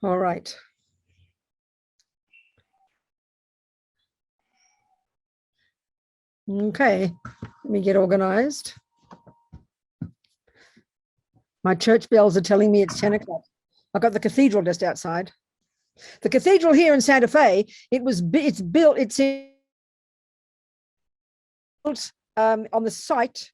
All right. Okay, let me get organized. My church bells are telling me it's 10 o'clock. I've got the cathedral just outside. The cathedral here in Santa Fe, it's built on the site.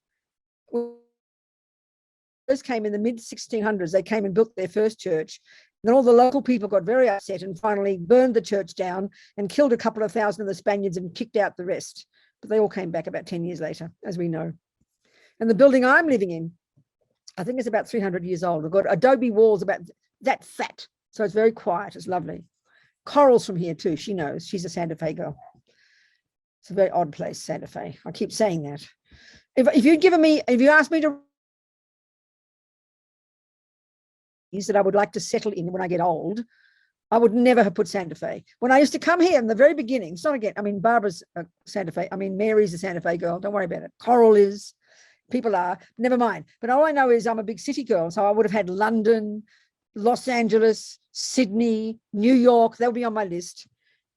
Those came in the mid 1600s. They came and built their first church. Then all the local people got very upset and finally burned the church down and killed a couple of thousand of the Spaniards and kicked out the rest. But they all came back about 10 years later, as we know. And the building I'm living in, I think it's about 300 years old. I've got adobe walls about that fat. So it's very quiet. It's lovely. Coral's from here too. She knows. She's a Santa Fe girl. It's a very odd place, Santa Fe. I keep saying that. If you asked me to that I would like to settle in when I get old, I would never have put Santa Fe. When I used to come here in the very beginning, it's not again, I mean, Barbara's a Santa Fe. I mean, Mary's a Santa Fe girl. Don't worry about it. Coral is, people are, never mind. But all I know is I'm a big city girl. So I would have had London, Los Angeles, Sydney, New York. They'll be on my list.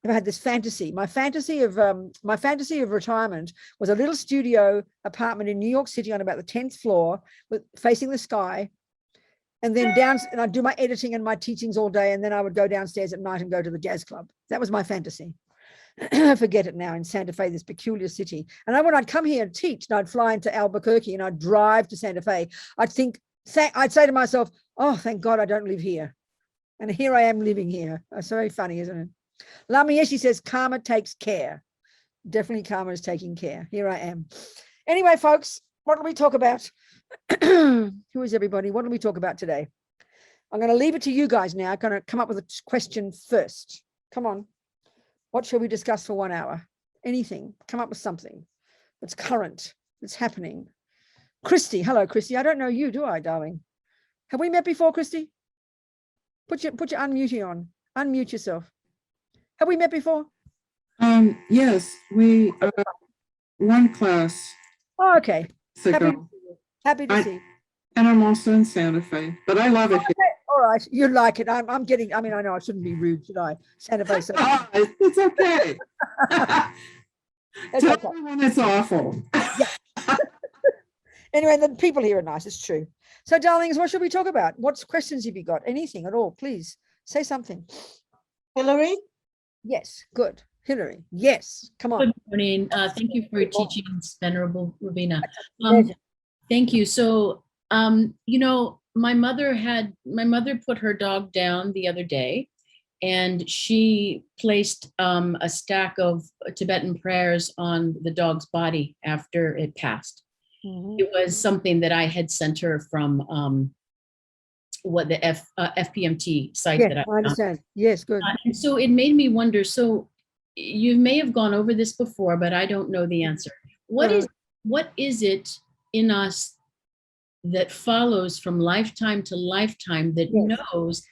I've had this fantasy. My fantasy of retirement was a little studio apartment in New York City on about the 10th floor, facing the sky. And then and I'd do my editing and my teachings all day. And then I would go downstairs at night and go to the jazz club. That was my fantasy. I forget it now, in Santa Fe, this peculiar city. And when I'd come here and teach, and I'd fly into Albuquerque and I'd drive to Santa Fe, I'd say to myself, oh, thank God I don't live here. And here I am living here. It's very funny, isn't it? Lamieshi says, karma takes care. Definitely karma is taking care. Here I am. Anyway, folks, what do we talk about? Who is everybody? What do we talk about today? I'm going to leave it to you guys now. I'm going to come up with a question first. Come on. What shall we discuss for 1 hour? Anything. Come up with something that's current, that's happening. Christy. Hello, Christy. I don't know you, do I, darling? Have we met before, Christy? Put your unmute on. Unmute yourself. Have we met before? Yes, we one class. Oh, okay. Happy to see. And I'm also in Santa Fe, but I love it here. All right, you like it. I'm getting. I mean, I know I shouldn't be rude, should I? Santa Fe. So. It's okay. Tell Okay. everyone it's awful. Yeah. Anyway, the people here are nice. It's true. So, darlings, what should we talk about? What questions have you got? Anything at all? Please say something. Hillary? Yes. Good. Hillary. Yes. Come on. Good morning. Thank you for your teachings, Venerable Robina. Thank you. So, you know, my mother put her dog down the other day, and she placed a stack of Tibetan prayers on the dog's body after it passed. Mm-hmm. It was something that I had sent her from the FPMT site. Yes, that I understand. Yes, good. And so it made me wonder, so you may have gone over this before, but I don't know the answer. What is it in us that follows from lifetime to lifetime that knows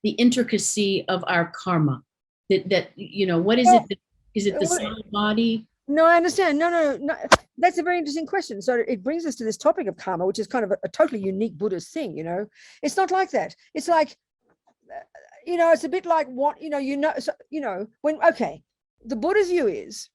the intricacy of our karma? That you know, what is it? Is it the subtle body? No, I understand. No. That's a very interesting question. So it brings us to this topic of karma, which is kind of a totally unique Buddhist thing. You know, it's not like that. It's like, you know, it's a bit like what, when, the Buddha's view is,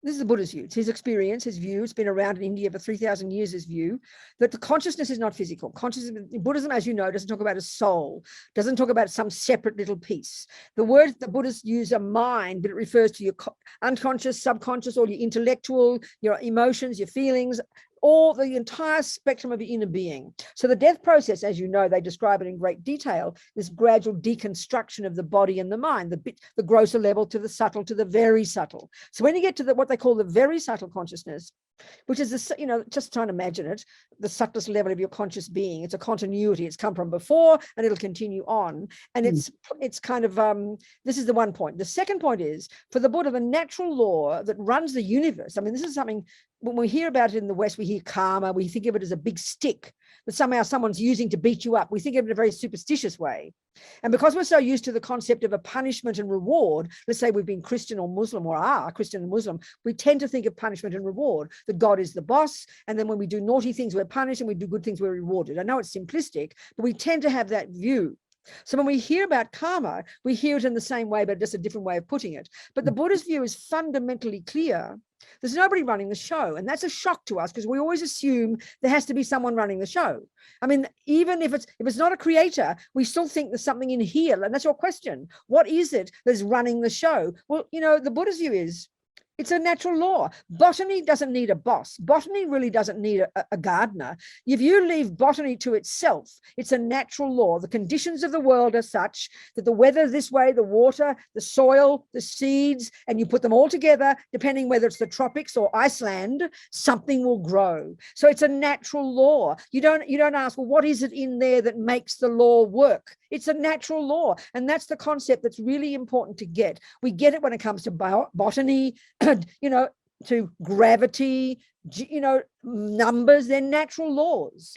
this is the Buddha's view, it's his experience, his view, it's been around in India for 3,000 years, his view, that the consciousness is not physical. Consciousness, Buddhism, as you know, doesn't talk about a soul, doesn't talk about some separate little piece. The word the Buddhists use are mind, but it refers to your unconscious, subconscious, or your intellectual, your emotions, your feelings, or the entire spectrum of your inner being. So the death process, as you know, they describe it in great detail, this gradual deconstruction of the body and the mind, the grosser level to the subtle to the very subtle. So when you get to what they call the very subtle consciousness, which is this, you know, just trying to imagine it, the subtlest level of your conscious being. It's a continuity. It's come from before and it'll continue on. And it's kind of, this is the one point. The second point is, for the Buddha, the natural law that runs the universe. I mean, this is something, when we hear about it in the West, we hear karma, we think of it as a big stick that somehow someone's using to beat you up. We think of it in a very superstitious way. And because we're so used to the concept of a punishment and reward, let's say we've been Christian or Muslim or are Christian and Muslim, we tend to think of punishment and reward, that God is the boss. And then when we do naughty things, we're punished, and we do good things, we're rewarded. I know it's simplistic, but we tend to have that view. So when we hear about karma, we hear it in the same way, but just a different way of putting it. But the Buddhist view is fundamentally clear. There's nobody running the show. And that's a shock to us because we always assume there has to be someone running the show. I mean, even if it's not a creator, we still think there's something in here. And that's your question. What is it that's running the show? Well, the Buddhist view is it's a natural law. Botany doesn't need a boss. Botany really doesn't need a gardener. If you leave botany to itself, it's a natural law. The conditions of the world are such that the weather this way, the water, the soil, the seeds, and you put them all together, depending whether it's the tropics or Iceland, something will grow. So it's a natural law. You don't ask, well, what is it in there that makes the law work? It's a natural law. And that's the concept that's really important to get. We get it when it comes to botany, to gravity, numbers, they're natural laws.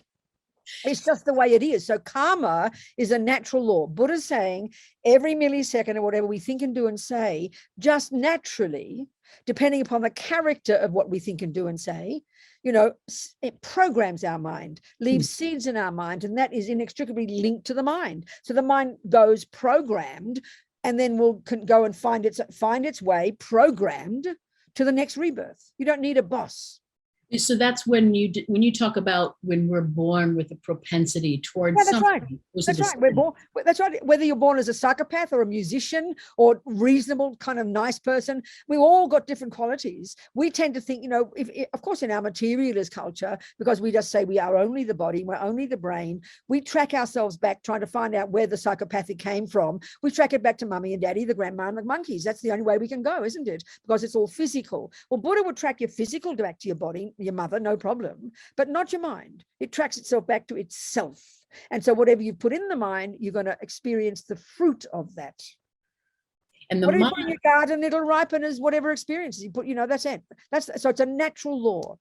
It's just the way it is. So karma is a natural law. Buddha's saying every millisecond or whatever we think and do and say, just naturally, depending upon the character of what we think and do and say, it programs our mind, leaves seeds in our mind, and that is inextricably linked to the mind. So the mind goes programmed and then can go and find its way programmed to the next rebirth. You don't need a boss. So that's when you talk about when we're born with a propensity towards that's right. That's right. We're born. That's right. Whether you're born as a psychopath or a musician or reasonable kind of nice person, we've all got different qualities. We tend to think, if of course in our materialist culture, because we just say we are only the body, we're only the brain, we track ourselves back trying to find out where the psychopathic came from. We track it back to mummy and daddy, the grandma and the monkeys. That's the only way we can go, isn't it? Because it's all physical. Well, Buddha would track your physical back to your body, your mother, no problem, but not your mind. It tracks itself back to itself. And so whatever you put in the mind, you're going to experience the fruit of that. And whatever you put in your garden, it'll ripen as whatever experiences you put, that's it. So it's a natural law.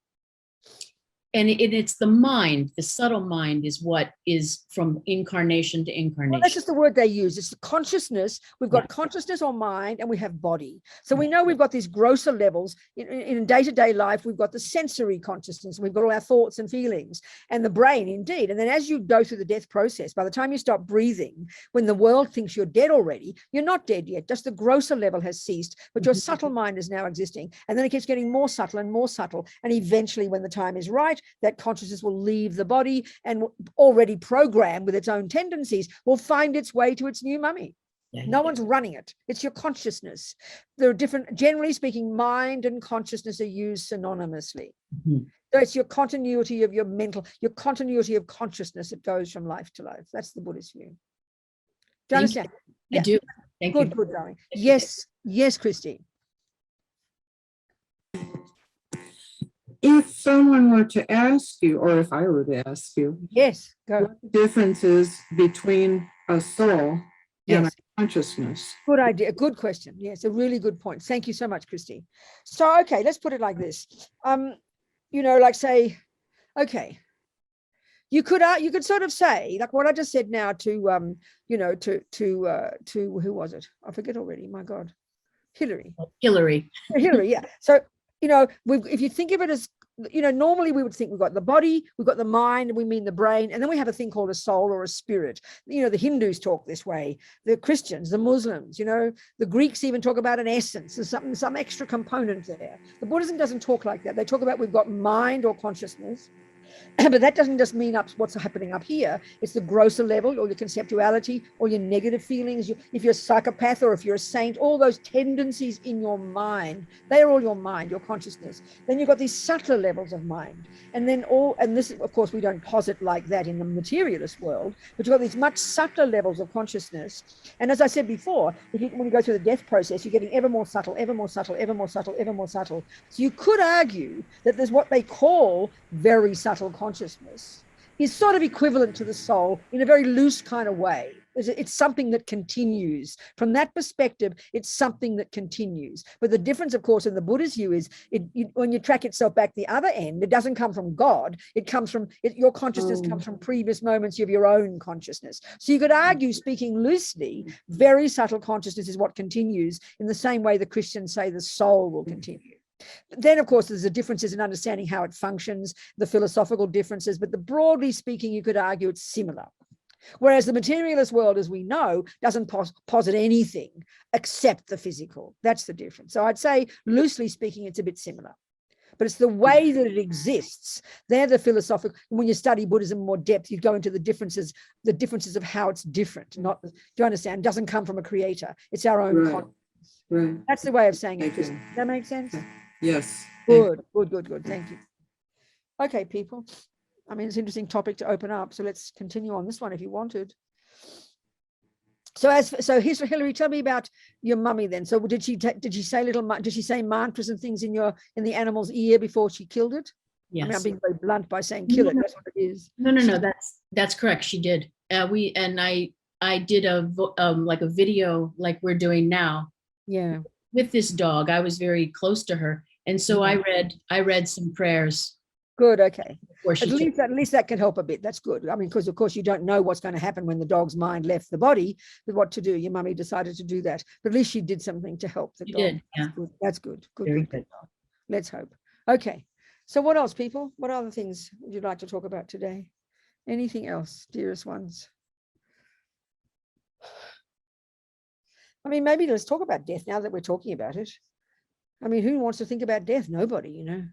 And it's the mind, the subtle mind is what is from incarnation to incarnation. Well, that's just the word they use. It's the consciousness. We've got consciousness or mind, and we have body. So we know we've got these grosser levels. In day-to-day life, we've got the sensory consciousness. We've got all our thoughts and feelings and the brain, indeed. And then as you go through the death process, by the time you stop breathing, when the world thinks you're dead already, you're not dead yet. Just the grosser level has ceased, but your subtle mind is now existing. And then it keeps getting more subtle and more subtle. And eventually, when the time is right, that consciousness will leave the body and already programmed with its own tendencies will find its way to its new mummy. No one's running it. It's your consciousness. There are different, generally speaking, mind and consciousness are used synonymously. So it's your continuity of your continuity of consciousness that goes from life to life. That's the Buddhist view. Do you understand? I do. Thank you. Good, darling. Yes, Christy. If someone were to ask you, or if I were to ask you, yes, go. What the difference is between a soul and a consciousness? Good idea. Good question. Yes, a really good point. Thank you so much, Christy. So, okay, let's put it like this. Like say, okay, you could sort of say, like what I just said now to who was it? I forget already. My God, Hillary, yeah. So, if you think of it as, normally we would think we've got the body, we've got the mind, and we mean the brain, and then we have a thing called a soul or a spirit. The Hindus talk this way, the Christians, the Muslims, the Greeks even talk about an essence. There's some extra component there. The Buddhism doesn't talk like that. They talk about we've got mind or consciousness, but that doesn't just mean what's happening up here. It's the grosser level, or your conceptuality, or your negative feelings. If you're a psychopath or if you're a saint, all those tendencies in your mind, they are all your mind, your consciousness. Then you've got these subtler levels of mind. And then this, of course, we don't posit like that in the materialist world, but you've got these much subtler levels of consciousness. And as I said before, when you go through the death process, you're getting ever more subtle, ever more subtle, ever more subtle, ever more subtle. So you could argue that there's what they call very subtle consciousness is sort of equivalent to the soul in a very loose kind of way. It's something that continues. From that perspective, it's something that continues. But the difference, of course, in the Buddhist view is when you track itself back the other end, it doesn't come from God. It comes from, your consciousness comes from previous moments of your own consciousness. So you could argue, speaking loosely, very subtle consciousness is what continues in the same way the Christians say the soul will continue. But then, of course, there's the differences in understanding how it functions, the philosophical differences, but broadly speaking, you could argue it's similar. Whereas the materialist world, as we know, doesn't posit anything except the physical. That's the difference. So I'd say, loosely speaking, it's a bit similar. But it's the way that it exists. They're the philosophical. When you study Buddhism in more depth, you go into the differences of how it's different. Not, do you understand? It doesn't come from a creator. It's our own consciousness. Right. That's the way of saying it. Thank Does you. that make sense? Yes. Good. Thank you. Okay, people. I mean, it's an interesting topic to open up. So let's continue on this one if you wanted. So here's Hillary. Tell me about your mummy then. So did she say mantras and things in the animal's ear before she killed it? Yes. I mean, I'm being very blunt by saying kill it. That's what it is. No. That's correct. She did. I did like a video like we're doing now. Yeah. With this dog, I was very close to her, and so I read some prayers. Good. Okay. At least that can help a bit. That's good. I mean, because of course you don't know what's going to happen when the dog's mind left the body, but what to do. Your mummy decided to do that, but at least she did something to help the dog. Did, yeah. That's good. Very good. Let's hope. Okay. So what else, people? What other things would you like to talk about today? Anything else, dearest ones? I mean, maybe let's talk about death now that we're talking about it. I mean, who wants to think about death? Nobody, you know.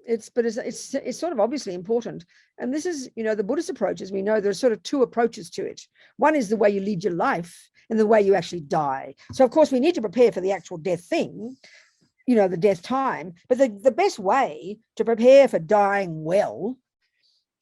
It's sort of obviously important. And this is, you know, the Buddhist approach, as we know, there's sort of two approaches to it. One is the way you lead your life and the way you actually die. So of course we need to prepare for the actual death thing, you know, the death time. But the best way to prepare for dying well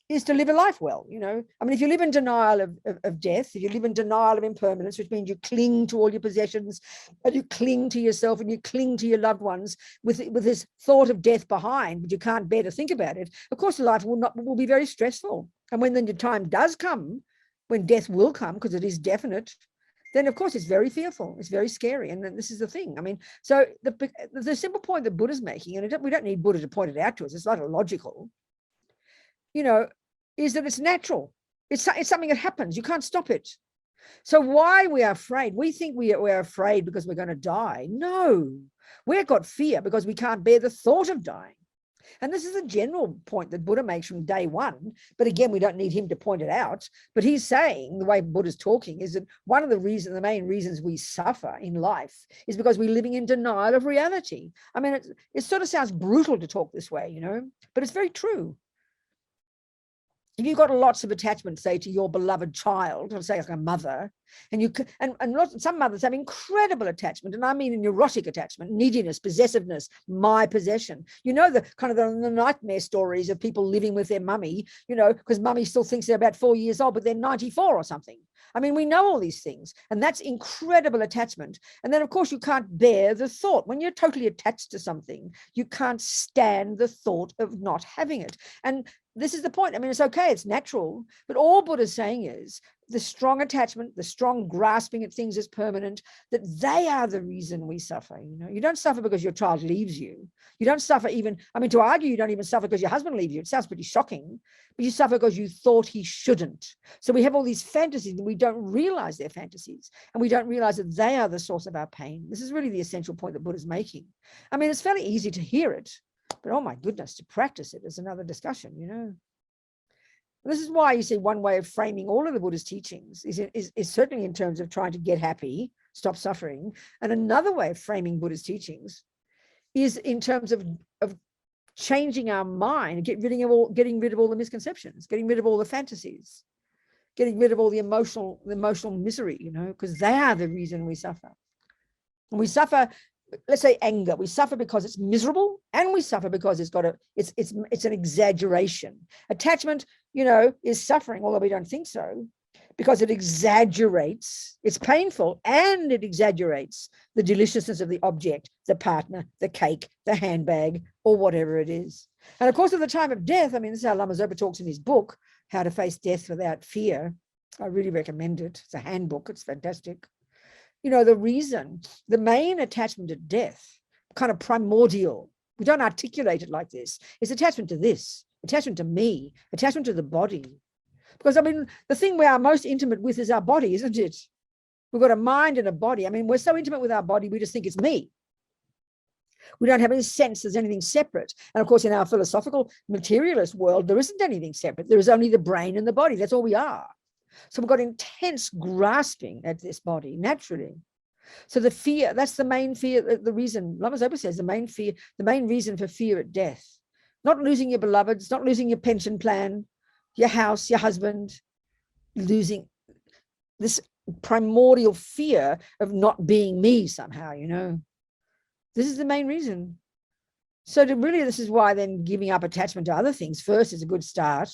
is to live a life well, you know. I mean, if you live in denial of death, if you live in denial of impermanence, which means you cling to all your possessions and you cling to yourself and you cling to your loved ones with this thought of death behind, but you can't bear to think about it, of course life will be very stressful. And when then the time does come, when death will come, because it is definite, then of course it's very fearful, it's very scary. And then this is the thing. I mean, so the simple point that Buddha's making, and we don't need Buddha to point it out to us, it's not illogical, you know, is that it's natural. It's something that happens. You can't stop it. So why we are afraid? We think we're afraid because we're going to die. No, we've got fear because we can't bear the thought of dying. And this is a general point that Buddha makes from day one. But again, we don't need him to point it out. But he's saying, the way Buddha's talking, is that one of the main reasons we suffer in life is because we're living in denial of reality. I mean, it sort of sounds brutal to talk this way, you know, but it's very true. If you've got lots of attachment, say, to your beloved child, or say like a mother, and some mothers have incredible attachment, and I mean a neurotic attachment, neediness, possessiveness, my possession. You know, the kind of the nightmare stories of people living with their mummy, you know, because mummy still thinks they're about 4 years old, but they're 94 or something. I mean, we know all these things, and that's incredible attachment. And then, of course, you can't bear the thought. When you're totally attached to something, you can't stand the thought of not having it. And this is the point. I mean, it's okay, it's natural, but all Buddha's saying is the strong attachment, the strong grasping at things as permanent, that they are the reason we suffer. You know, you don't suffer because your child leaves you. You don't suffer even, I mean, to argue, you don't even suffer because your husband leaves you. It sounds pretty shocking, but you suffer because you thought he shouldn't. So we have all these fantasies and we don't realize they're fantasies, and we don't realize that they are the source of our pain. This is really the essential point that Buddha's making. I mean, it's fairly easy to hear it, but oh my goodness, to practice it is another discussion, you know. This is why you see one way of framing all of the Buddha's teachings is certainly in terms of trying to get happy, stop suffering. And another way of framing Buddha's teachings is in terms of changing our mind, getting rid of all the misconceptions, getting rid of all the fantasies, getting rid of all the emotional misery, you know, because they are the reason we suffer. And we suffer, let's say anger, we suffer because it's miserable, and we suffer because it's an exaggeration. Attachment, you know, is suffering, although we don't think so, because it exaggerates, it's painful, and it exaggerates the deliciousness of the object, the partner, the cake, the handbag, or whatever it is. And of course, at the time of death, I mean, this is how Lama Zopa talks in his book, How to Face Death Without Fear. I really recommend it. It's a handbook. It's fantastic. You know, the main attachment to death, kind of primordial, we don't articulate it like this, is attachment to this, attachment to me, attachment to the body. Because, I mean, the thing we are most intimate with is our body, isn't it? We've got a mind and a body. I mean, we're so intimate with our body, we just think it's me. We don't have any sense there's anything separate. And of course, in our philosophical materialist world, there isn't anything separate. There is only the brain and the body. That's all we are. So we've got intense grasping at this body naturally. So the fear, that's the main fear, the reason, Lama Zopa says, the main reason for fear at death. Not losing your beloveds, not losing your pension plan, your house, your husband, losing this primordial fear of not being me somehow, you know. This is the main reason. So this is why then giving up attachment to other things first is a good start.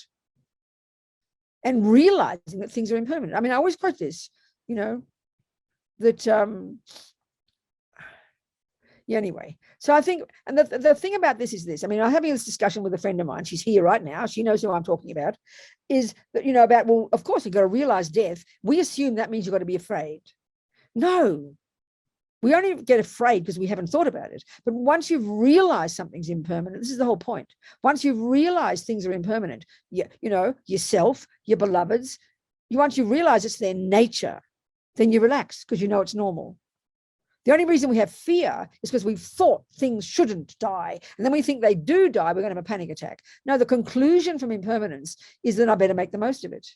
And realizing that things are impermanent. I mean, I always quote this, you know, that, yeah, anyway. So I think, and the thing about this is this, I mean, I'm having this discussion with a friend of mine, she's here right now, she knows who I'm talking about, is that, you know, about, well, of course, you've got to realize death. We assume that means you've got to be afraid. No, we only get afraid because we haven't thought about it. But once you've realized something's impermanent, this is the whole point. Once you've realized things are impermanent, you know, yourself, your beloveds, once you realize it's their nature, then you relax because you know it's normal. The only reason we have fear is because we've thought things shouldn't die. And then we think they do die, we're going to have a panic attack. No, the conclusion from impermanence is that I better make the most of it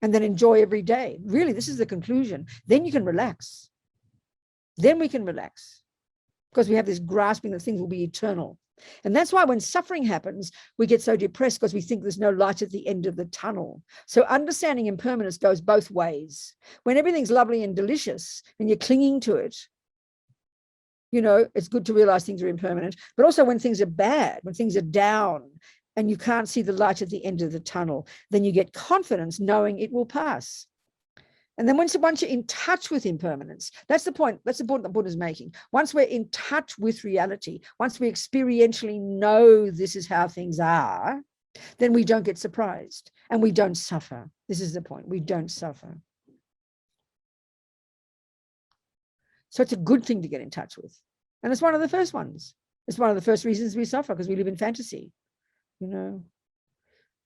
and then enjoy every day. Really, this is the conclusion. Then you can relax. Then we can relax because we have this grasping that things will be eternal. And that's why when suffering happens, we get so depressed because we think there's no light at the end of the tunnel. So understanding impermanence goes both ways. When everything's lovely and delicious and you're clinging to it, you know, it's good to realize things are impermanent. But also when things are bad, when things are down and you can't see the light at the end of the tunnel, then you get confidence knowing it will pass. And then once you're in touch with impermanence, that's the point that Buddha's making. Once we're in touch with reality, once we experientially know this is how things are, then we don't get surprised and we don't suffer. This is the point. We don't suffer. So it's a good thing to get in touch with. And it's one of the first ones. It's one of the first reasons we suffer because we live in fantasy, you know.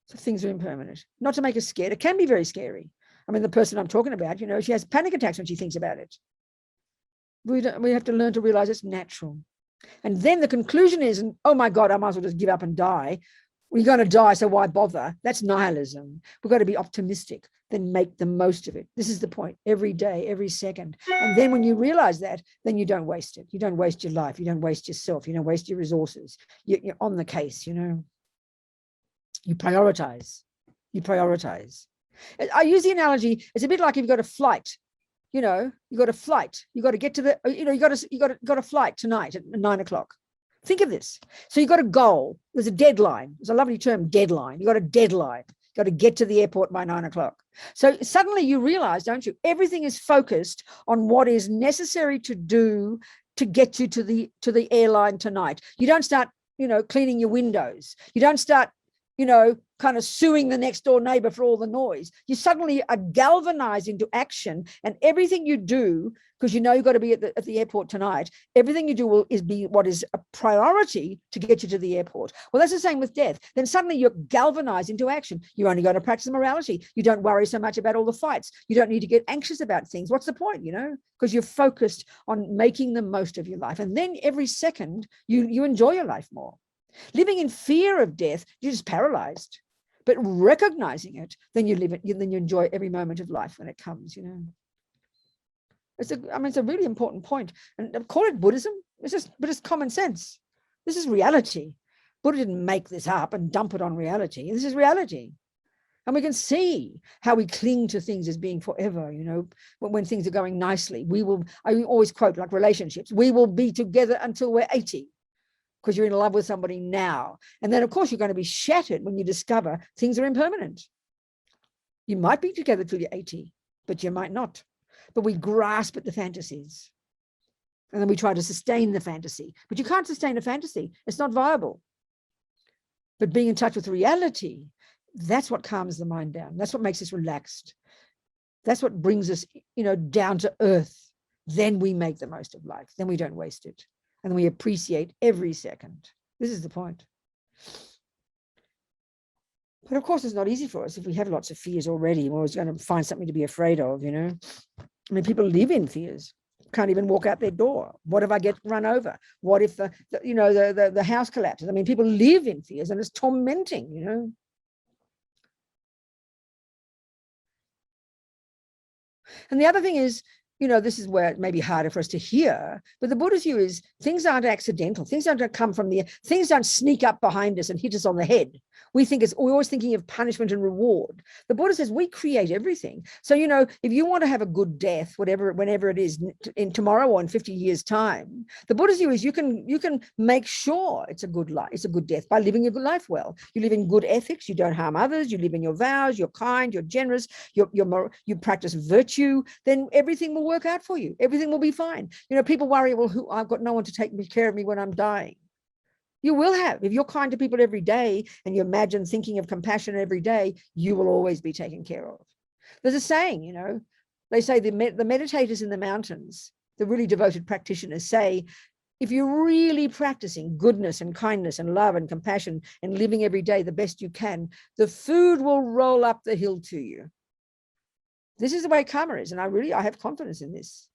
So things are impermanent. Not to make us scared. It can be very scary. I mean, the person I'm talking about, you know, she has panic attacks when she thinks about it. We have to learn to realize it's natural. And then the conclusion is, oh my God, I might as well just give up and die. We're going to die, so why bother? That's nihilism. We've got to be optimistic, then make the most of it. This is the point, every day, every second. And then when you realize that, then you don't waste it. You don't waste your life. You don't waste yourself. You don't waste your resources. You're on the case, you know. You prioritize. You prioritize. I use the analogy, it's a bit like if you've got a flight, you know, you've got a flight, you've got to get to the, you know, you got a flight tonight at 9 o'clock. Think of this. So you've got a goal. There's a deadline. There's a lovely term, deadline. You've got a deadline. You've got to get to the airport by 9 o'clock. So suddenly you realize, don't you, everything is focused on what is necessary to do to get you to the airline tonight. You don't start, you know, cleaning your windows. You don't start, you know, kind of suing the next door neighbor for all the noise. You suddenly are galvanized into action, and everything you do, because you know you've got to be at the airport tonight, everything you do will be what is a priority to get you to the airport. Well, that's the same with death. Then suddenly you're galvanized into action. You're only going to practice morality. You don't worry so much about all the fights. You don't need to get anxious about things. What's the point, you know? Because you're focused on making the most of your life. And then every second you enjoy your life more. Living in fear of death, you're just paralyzed. But recognizing it, then you live it, then you enjoy every moment of life when it comes, you know. It's a really important point. And call it Buddhism, but it's common sense. This is reality. Buddha didn't make this up and dump it on reality. This is reality. And we can see how we cling to things as being forever, you know, when things are going nicely. I always quote, like relationships, we will be together until we're 80. Because you're in love with somebody now. And then, of course, you're going to be shattered when you discover things are impermanent. You might be together till you're 80, but you might not. But we grasp at the fantasies. And then we try to sustain the fantasy. But you can't sustain a fantasy. It's not viable. But being in touch with reality, that's what calms the mind down. That's what makes us relaxed. That's what brings us, you know, down to earth. Then we make the most of life. Then we don't waste it. And we appreciate every second. This is the point. But of course, it's not easy for us if we have lots of fears already. We're always going to find something to be afraid of, you know. I mean, people live in fears. Can't even walk out their door. What if I get run over? What if the house collapses? I mean, people live in fears, and it's tormenting, you know. And the other thing is, this is where it may be harder for us to hear, but the Buddha's view is things aren't accidental. Things don't come from things don't sneak up behind us and hit us on the head. We're always thinking of punishment and reward. The Buddha says we create everything. So, if you want to have a good death, whenever it is, in tomorrow or in 50 years' time, the Buddha's view is you can make sure it's a good life, it's a good death by living your good life well. You live in good ethics, you don't harm others, you live in your vows, you're kind, you're generous, you practice virtue, then everything will work out for you. Everything will be fine. People worry, well, I've got no one to take care of me when I'm dying. You will have. If you're kind to people every day and you imagine thinking of compassion every day, you will always be taken care of. There's a saying, they say the meditators in the mountains, the really devoted practitioners say, if you're really practicing goodness and kindness and love and compassion and living every day the best you can, the food will roll up the hill to you. This is the way karma is, and I have confidence in this.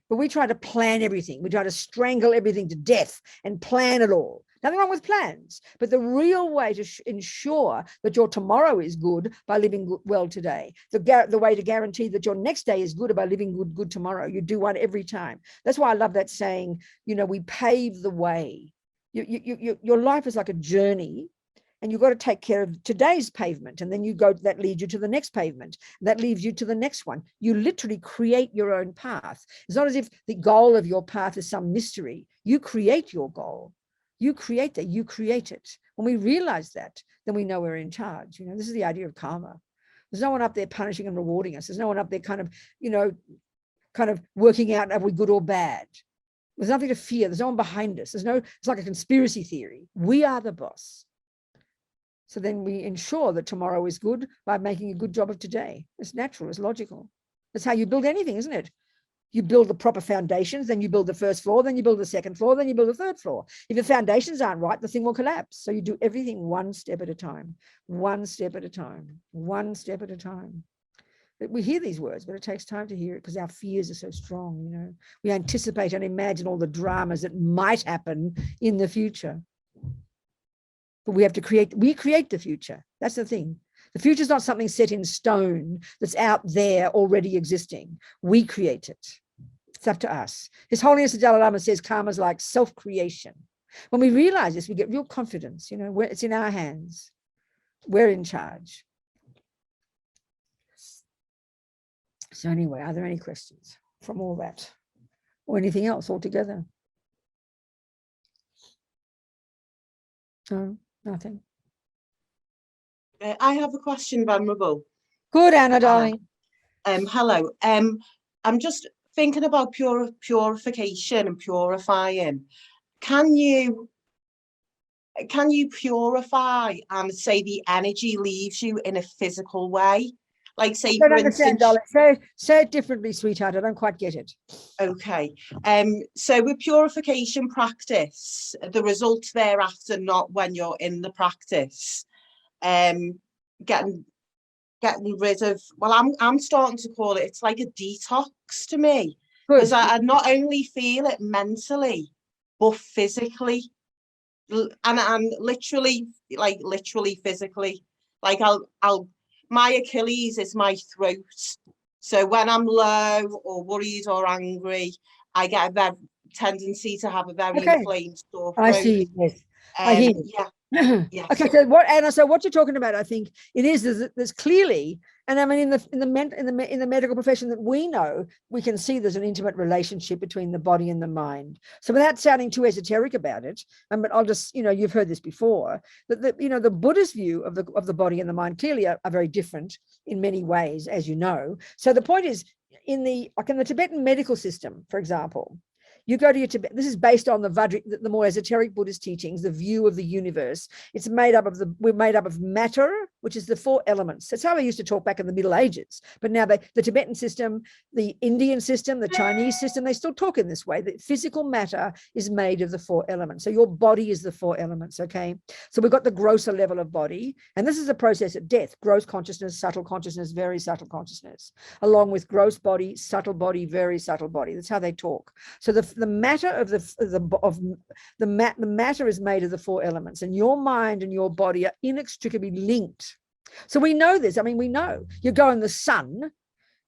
But we try to plan everything. We try to strangle everything to death and plan it all. Nothing wrong with plans, but the real way to ensure that your tomorrow is good by living well today. The way to guarantee that your next day is good by living good tomorrow. You do one every time. That's why I love that saying, we pave the way. Your life is like a journey, and you've got to take care of today's pavement, and then that leads you to the next pavement, that leads you to the next one. You literally create your own path. It's not as if the goal of your path is some mystery. You create your goal. You create that. You create it. When we realize that, then we know we're in charge. This is the idea of karma. There's no one up there punishing and rewarding us. There's no one up there kind of working out, are we good or bad? There's nothing to fear. There's no one behind us. It's like a conspiracy theory. We are the boss. So then we ensure that tomorrow is good by making a good job of today. It's natural, it's logical. That's how you build anything, isn't it? You build the proper foundations, then you build the first floor, then you build the second floor, then you build the third floor. If your foundations aren't right, the thing will collapse. So you do everything one step at a time, one step at a time, one step at a time. But we hear these words, but it takes time to hear it because our fears are so strong, We anticipate and imagine all the dramas that might happen in the future. But we create the future. That's the thing. The future is not something set in stone that's out there already existing. We create it. It's up to us. His Holiness the Dalai Lama says karma is like self-creation. When we realize this, we get real confidence, it's in our hands. We're in charge. So anyway, are there any questions from all that or anything else altogether? No, nothing. I have a question, Venerable. Good, Anna, darling. Hello. I'm just thinking about purification and purifying. Can you purify and say the energy leaves you in a physical way? Like say, I don't understand, darling. Say it differently, sweetheart. I don't quite get it. Okay. So with purification practice, the results thereafter, not when you're in the practice, getting rid of, well, I'm starting to call it, it's like a detox to me. Because I not only feel it mentally, but physically. And literally physically. Like my Achilles is my throat. So when I'm low or worried or angry, I get a tendency to have a very inflamed sore throat. I see. Yes, I hear. Yeah. Yes. Okay. So what you're talking about, I think it is. There's clearly, and I mean in the medical profession that we know, we can see there's an intimate relationship between the body and the mind. So without sounding too esoteric about it, but I'll just, you've heard this before, that the Buddhist view of the body and the mind clearly are very different in many ways, as you know. So the point is, in the Tibetan medical system, for example, you go to your Tibet. This is based on the more esoteric Buddhist teachings, the view of the universe. It's we're made up of matter, which is the 4 elements. That's how they used to talk back in the Middle Ages. But now the Tibetan system, the Indian system, the Chinese system, they still talk in this way. That physical matter is made of the 4 elements. So your body is the 4 elements, okay? So we've got the grosser level of body. And this is the process of death: gross consciousness, subtle consciousness, very subtle consciousness, along with gross body, subtle body, very subtle body. That's how they talk. So the matter of the matter is made of the 4 elements, and your mind and your body are inextricably linked. So we know this. I mean, we know you go in the sun,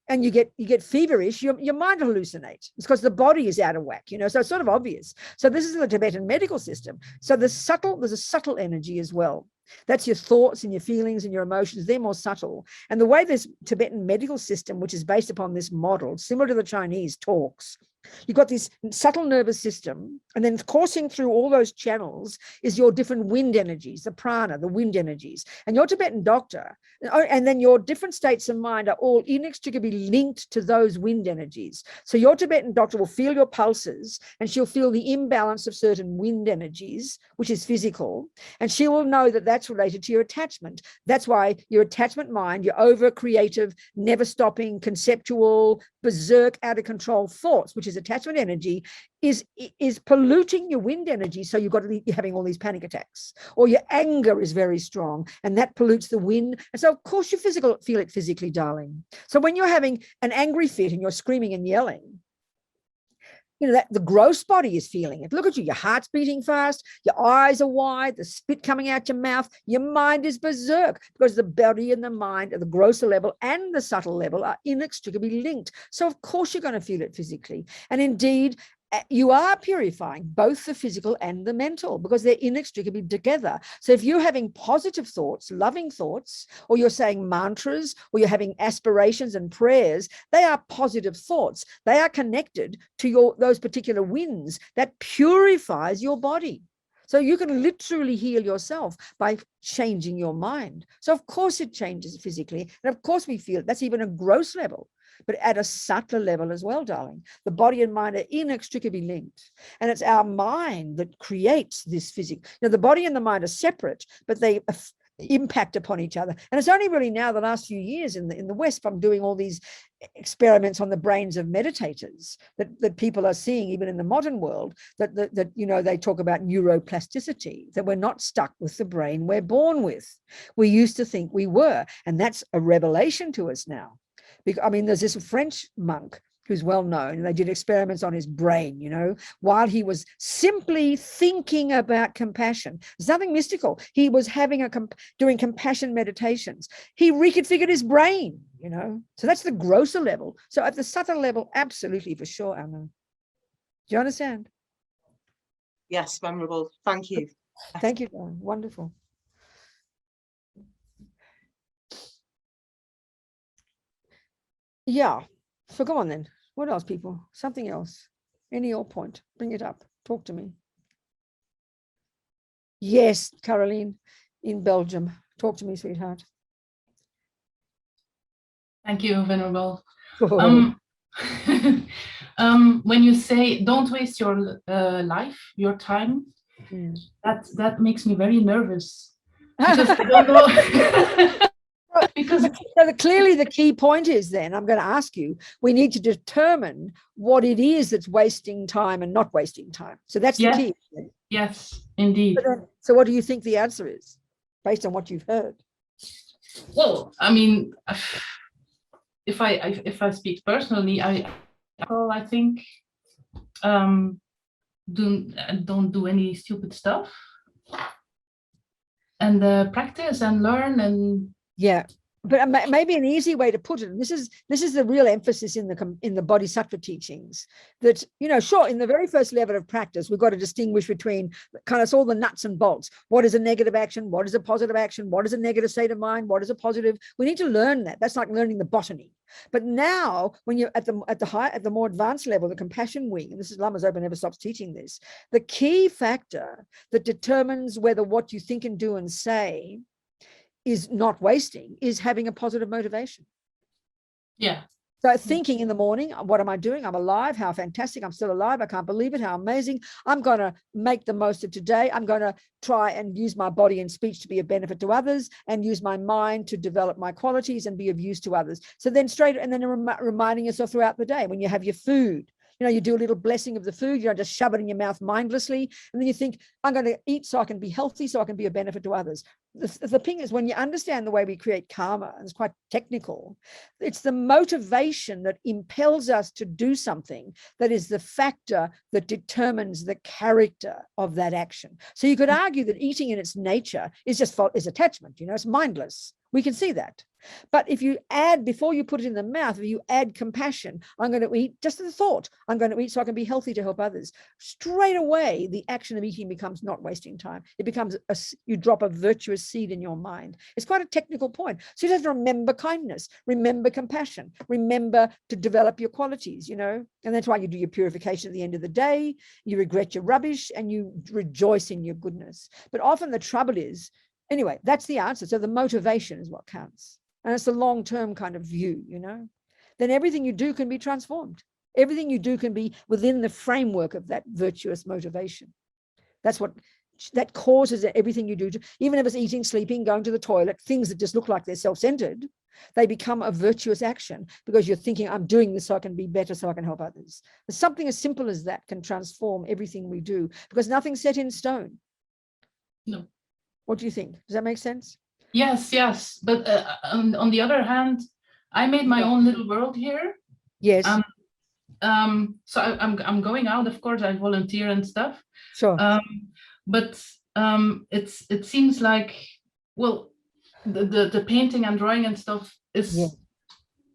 and you get feverish, your mind hallucinates. It's because the body is out of whack, you know, so it's sort of obvious. So this is the Tibetan medical system. So there's a subtle energy as well. That's your thoughts and your feelings and your emotions. They're more subtle. And the way this Tibetan medical system, which is based upon this model, similar to the Chinese, talks, you've got this subtle nervous system, and then coursing through all those channels is your different wind energies, the prana, the wind energies. And your Tibetan doctor, and then your different states of mind are all inextricably linked to those wind energies. So your Tibetan doctor will feel your pulses, and she'll feel the imbalance of certain wind energies, which is physical, and she will know that that's related to your attachment. That's why your attachment mind, your over creative, never stopping, conceptual, berserk, out of control thoughts, which is attachment energy, is polluting your wind energy. So you're having all these panic attacks, or your anger is very strong, and that pollutes the wind. And so of course you feel it physically, darling. So when you're having an angry fit and you're screaming and yelling, you know, that the gross body is feeling it. Look at you, your heart's beating fast, your eyes are wide, the spit coming out your mouth, your mind is berserk, because the body and the mind at the grosser level and the subtle level are inextricably linked. So of course you're going to feel it physically. And indeed, you are purifying both the physical and the mental, because they're inextricably together. So if you're having positive thoughts, loving thoughts, or you're saying mantras, or you're having aspirations and prayers, they are positive thoughts. They are connected to those particular winds that purifies your body. So you can literally heal yourself by changing your mind. So of course it changes physically. And of course we feel it. That's even a gross level. But at a subtler level as well, darling. The body and mind are inextricably linked. And it's our mind that creates this physics. You know, the body and the mind are separate, but they impact upon each other. And it's only really now the last few years in the West, from doing all these experiments on the brains of meditators, that people are seeing, even in the modern world, that you know, they talk about neuroplasticity, that we're not stuck with the brain we're born with. We used to think we were, and that's a revelation to us now. I mean, there's this French monk who's well known, and they did experiments on his brain, you know, while he was simply thinking about compassion. There's nothing mystical. He was doing compassion meditations. He reconfigured his brain, you know. So that's the grosser level. So at the subtle level, absolutely, for sure, Anna. Do you understand? Yes, Venerable. Thank you. Thank you, Dawn. Wonderful. Yeah. So go on then. What else, people? Something else. Any old point. Bring it up. Talk to me. Yes, Caroline in Belgium. Talk to me, sweetheart. Thank you, Venerable. Oh. When you say don't waste your life, your time, that makes me very nervous. Because I don't know. Because so clearly the key point is, then I'm going to ask you, we need to determine what it is that's wasting time and not wasting time. So that's the key. Yes, indeed. So what do you think the answer is, based on what you've heard? Well, I mean, if I speak personally, I think don't do any stupid stuff, and practice and learn. And yeah, but maybe an easy way to put it, and this is the real emphasis in the Bodhisattva teachings, that, you know, sure, in the very first level of practice, we've got to distinguish between kind of all the nuts and bolts. What is a negative action? What is a positive action? What is a negative state of mind? What is a positive? We need to learn that. That's like learning the botany. But now, when you're at the more advanced level, the compassion wing, and this is Lama's Open never stops teaching this, the key factor that determines whether what you think and do and say is not wasting is having a positive motivation. Yeah. So thinking in the morning, what am I doing? I'm alive. How fantastic. I'm still alive. I can't believe it. How amazing. I'm going to make the most of today. I'm going to try and use my body and speech to be of benefit to others, and use my mind to develop my qualities and be of use to others. So then reminding yourself throughout the day, when you have your food, you know, you do a little blessing of the food, you don't just shove it in your mouth mindlessly. And then you think, I'm going to eat so I can be healthy, so I can be a benefit to others. The thing is, when you understand the way we create karma, and it's quite technical, it's the motivation that impels us to do something that is the factor that determines the character of that action. So you could argue that eating in its nature is attachment, you know, it's mindless. We can see that. But if you add, before you put it in the mouth, if you add compassion, I'm going to eat, just the thought, I'm going to eat so I can be healthy to help others. Straight away, the action of eating becomes not wasting time. It becomes, you drop a virtuous seed in your mind. It's quite a technical point. So you have to remember kindness, remember compassion, remember to develop your qualities, and that's why you do your purification at the end of the day. You regret your rubbish and you rejoice in your goodness. But often the trouble is, anyway, that's the answer. So the motivation is what counts. And it's a long-term kind of view, then everything you do can be transformed. Everything you do can be within the framework of that virtuous motivation. That causes everything you do, even if it's eating, sleeping, going to the toilet, things that just look like they're self-centered, they become a virtuous action because you're thinking, I'm doing this so I can be better, so I can help others. But something as simple as that can transform everything we do because nothing's set in stone. No. What do you think? Does that make sense? Yes. But on the other hand, I made my own little world here. Yes. So I'm going out. Of course, I volunteer and stuff. Sure. But it seems like, well, the painting and drawing and stuff is,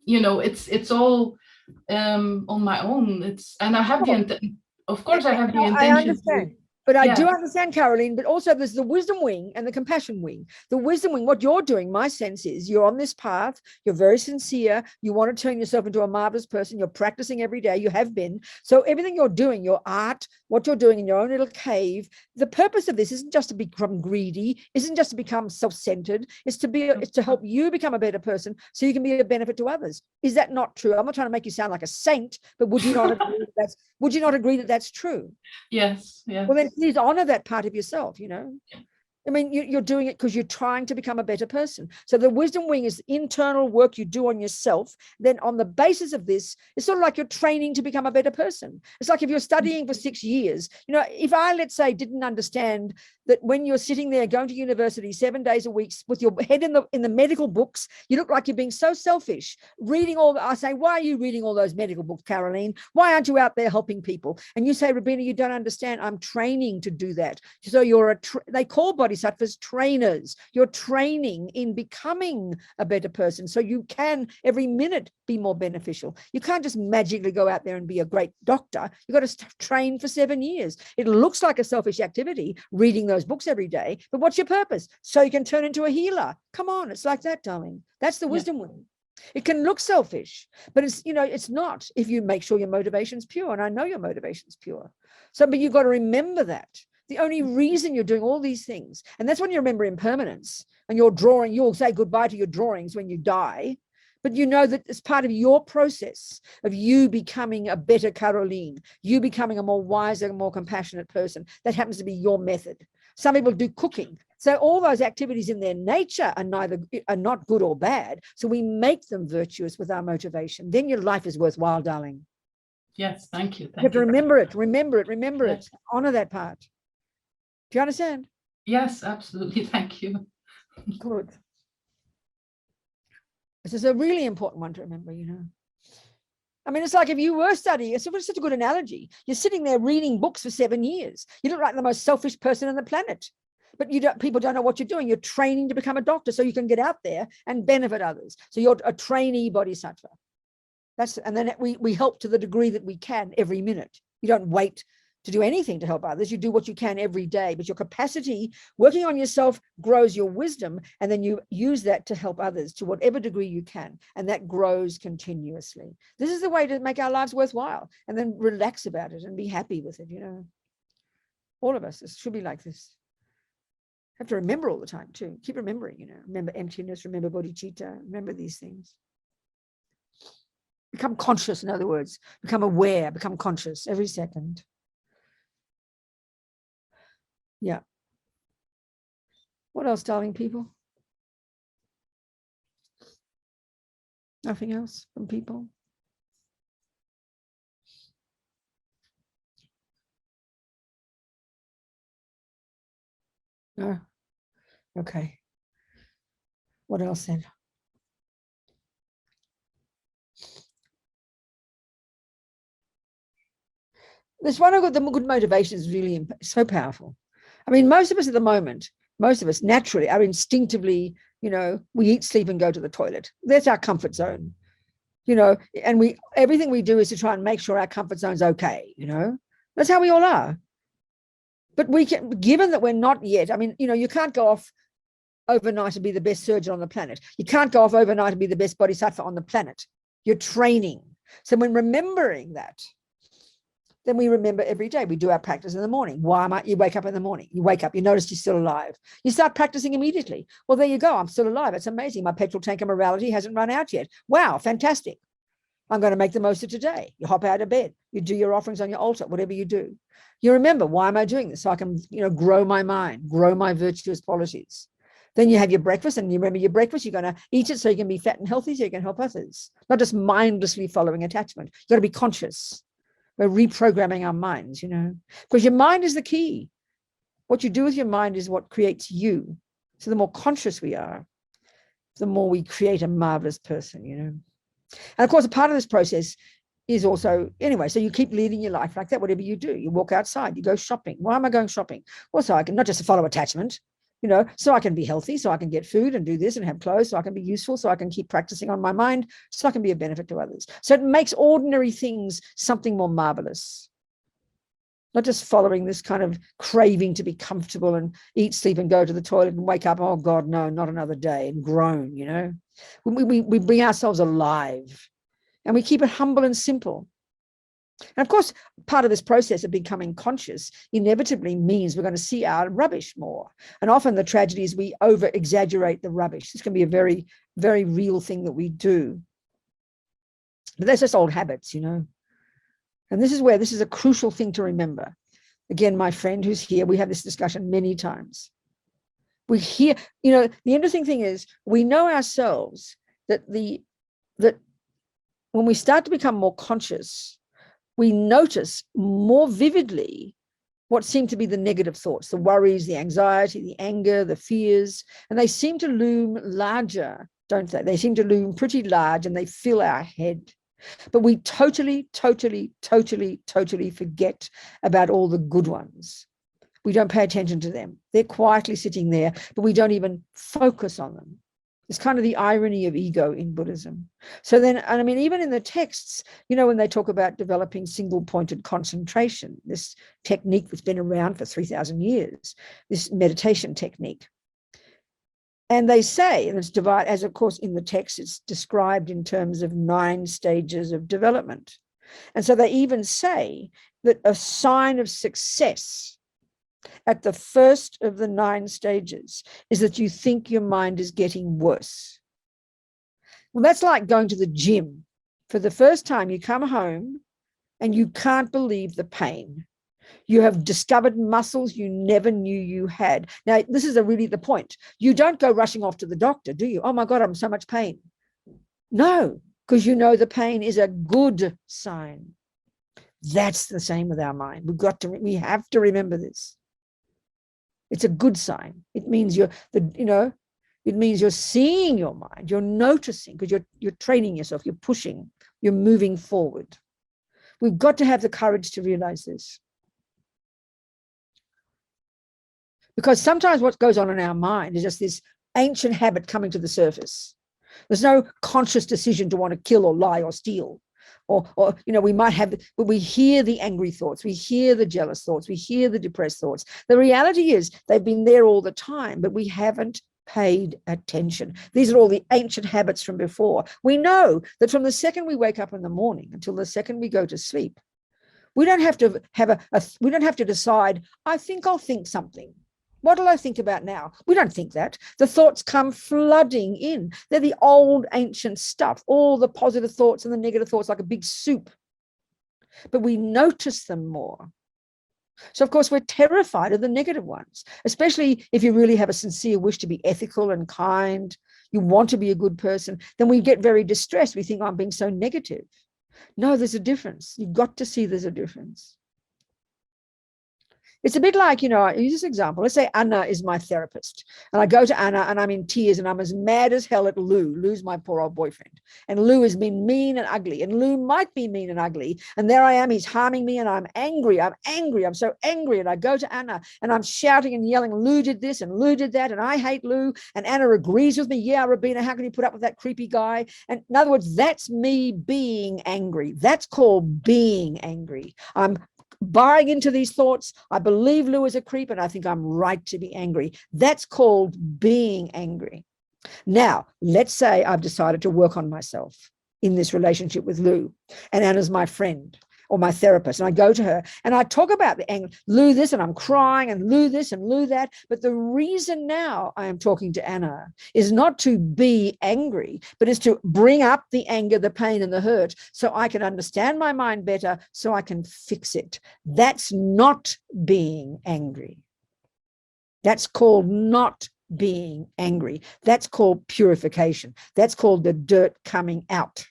it's all on my own. And I have of course I have the intention. I understand. But I do understand, Caroline, but also there's the wisdom wing and the compassion wing. The wisdom wing, what you're doing, my sense is you're on this path, you're very sincere, you want to turn yourself into a marvelous person, you're practicing every day, you have been. So everything you're doing, your art, what you're doing in your own little cave, the purpose of this isn't just to become greedy, isn't just to become self-centered, it's to help you become a better person so you can be a benefit to others. Is that not true? I'm not trying to make you sound like a saint, but would you not agree that that's true? Yes. Well, then please honor that part of yourself, I mean, you're doing it because you're trying to become a better person. So the wisdom wing is internal work you do on yourself. Then on the basis of this, it's sort of like you're training to become a better person. It's like if you're studying for 6 years, if I, let's say, didn't understand that when you're sitting there going to university 7 days a week with your head in the medical books, you look like you're being so selfish. I say, why are you reading all those medical books, Caroline? Why aren't you out there helping people? And you say, Robina, you don't understand. I'm training to do that. So they call bodhisattvas trainers. You're training in becoming a better person. So you can every minute be more beneficial. You can't just magically go out there and be a great doctor. You've got to train for 7 years. It looks like a selfish activity, reading those books every day, but what's your purpose? So you can turn into a healer. Come on, it's like that, darling. That's the wisdom wing. It can look selfish, but it's not if you make sure your motivation's pure. And I know your motivation's pure. But you've got to remember that. The only reason you're doing all these things, and that's when you remember impermanence and you're drawing, you'll say goodbye to your drawings when you die, but you know that it's part of your process of you becoming a better Caroline, you becoming a more wiser, more compassionate person. That happens to be your method. Some people do cooking. So all those activities in their nature are not good or bad. So we make them virtuous with our motivation. Then your life is worthwhile, darling. Yes, thank you. You have to remember it. Honor that part. Do you understand? Yes, absolutely. Thank you. Good. This is a really important one to remember, I mean, it's like if you were studying, it's such a good analogy. You're sitting there reading books for 7 years. You look like the most selfish person on the planet, but people don't know what you're doing. You're training to become a doctor so you can get out there and benefit others. So you're a trainee bodhisattva. And then we help to the degree that we can every minute. You don't wait to do anything to help others. You do what you can every day, but your capacity working on yourself grows your wisdom, and then you use that to help others to whatever degree you can, and that grows continuously. This is the way to make our lives worthwhile, and then relax about it and be happy with it. All of us, it should be like this. Have to remember all the time too. Keep remembering, remember emptiness, remember bodhicitta, remember these things. Become conscious, in other words, become aware, become conscious every second. Yeah. What else, darling people? Nothing else from people? No. Okay. What else then? This one of the good motivation is really so powerful. I mean, most of us at the moment, naturally are instinctively you know, we eat, sleep, and go to the toilet. That's our comfort zone, you know, and everything we do is to try and make sure our comfort zone's okay, you know. That's how we all are. But we can, given that we're not yet, I mean, you know, you can't go off overnight to be the best surgeon on the planet. You can't go off overnight to be the best bodhisattva on the planet. You're training. So when remembering that, then we remember every day. We do our practice in the morning. Why might you wake up in the morning? You wake up, you notice you're still alive. You start practicing immediately. Well, there you go. I'm still alive. It's amazing. My petrol tank of morality hasn't run out yet. Wow, fantastic. I'm going to make the most of today. You hop out of bed. You do your offerings on your altar, whatever you do. You remember, why am I doing this? So I can, you know, grow my mind, grow my virtuous qualities. Then you have your breakfast, and you remember your breakfast, you're going to eat it so you can be fat and healthy, so you can help others. Not just mindlessly following attachment. You've got to be conscious. We're reprogramming our minds, you know, because your mind is the key. What you do with your mind is what creates you. So the more conscious we are, the more we create a marvelous person, you know. And of course, a part of this process is also, anyway, so you keep leading your life like that, whatever you do. You walk outside, you go shopping. Why am I going shopping? Well, so I can, not just to follow attachment, you know, so I can be healthy, so I can get food and do this and have clothes, so I can be useful, so I can keep practicing on my mind, so I can be a benefit to others. So it makes ordinary things something more marvelous. Not just following this kind of craving to be comfortable and eat, sleep, and go to the toilet and wake up, oh God, no, not another day, and groan, you know. We bring ourselves alive, and we keep it humble and simple. And of course, part of this process of becoming conscious inevitably means we're going to see our rubbish more. And often the tragedy is we over-exaggerate the rubbish. This can be a very, very real thing that we do. But that's just old habits, you know. And this is where this is a crucial thing to remember. Again, my friend who's here, we have this discussion many times. We hear, you know, the interesting thing is we know ourselves that when we start to become more conscious, we notice more vividly what seem to be the negative thoughts, the worries, the anxiety, the anger, the fears, and they seem to loom larger, don't they? They seem to loom pretty large, and they fill our head. But we totally forget about all the good ones. We don't pay attention to them. They're quietly sitting there, but we don't even focus on them. It's kind of the irony of ego in Buddhism. So then, and I mean, even in the texts, you know, when they talk about developing single-pointed concentration, this technique that's been around for 3,000 years, this meditation technique. And they say, and it's divided, as of course in the text, it's described in terms of 9 stages of development. And so they even say that a sign of success at the first of the 9 stages is that you think your mind is getting worse. Well, that's like going to the gym. For the first time, you come home and you can't believe the pain. You have discovered muscles you never knew you had. Now, this is really the point. You don't go rushing off to the doctor, do you? Oh my God, I'm in so much pain. No, because you know the pain is a good sign. That's the same with our mind. We have to remember this. It's a good sign. It means it means you're seeing your mind, you're noticing, because you're training yourself, you're pushing, you're moving forward. We've got to have the courage to realize this. Because sometimes what goes on in our mind is just this ancient habit coming to the surface. There's no conscious decision to want to kill or lie or steal. Or you know, we might have, but we hear the angry thoughts, we hear the jealous thoughts, we hear the depressed thoughts. The reality is they've been there all the time, but we haven't paid attention. These are all the ancient habits from before. We know that from the second we wake up in the morning until the second we go to sleep, we don't have to we don't have to decide, I think I'll think something. What do I think about now? We don't think that. The thoughts come flooding in. They're the old ancient stuff, all the positive thoughts and the negative thoughts, like a big soup. But we notice them more. So, of course, we're terrified of the negative ones, especially if you really have a sincere wish to be ethical and kind. You want to be a good person. Then we get very distressed. We think, oh, I'm being so negative. No, there's a difference. You've got to see there's a difference. It's a bit like, I use this example. Let's say Anna is my therapist, and I go to Anna and I'm in tears and I'm as mad as hell at Lou. Lou's my poor old boyfriend. And Lou has been mean and ugly, and Lou might be mean and ugly. And there I am, he's harming me, and I'm angry. I'm so angry. And I go to Anna and I'm shouting and yelling, Lou did this and Lou did that, and I hate Lou. And Anna agrees with me. Yeah, Robina, how can you put up with that creepy guy? And in other words, that's me being angry. That's called being angry. I'm buying into these thoughts. I believe Lou is a creep, and I think I'm right to be angry. That's called being angry. Now, let's say I've decided to work on myself in this relationship with Lou, and Anna's my friend or my therapist, and I go to her and I talk about the anger, Lou this, and I'm crying, and Lou this and Lou that. But the reason now I am talking to Anna is not to be angry, but is to bring up the anger, the pain, and the hurt, so I can understand my mind better, so I can fix it. That's not being angry. That's called not being angry. That's called purification. That's called the dirt coming out.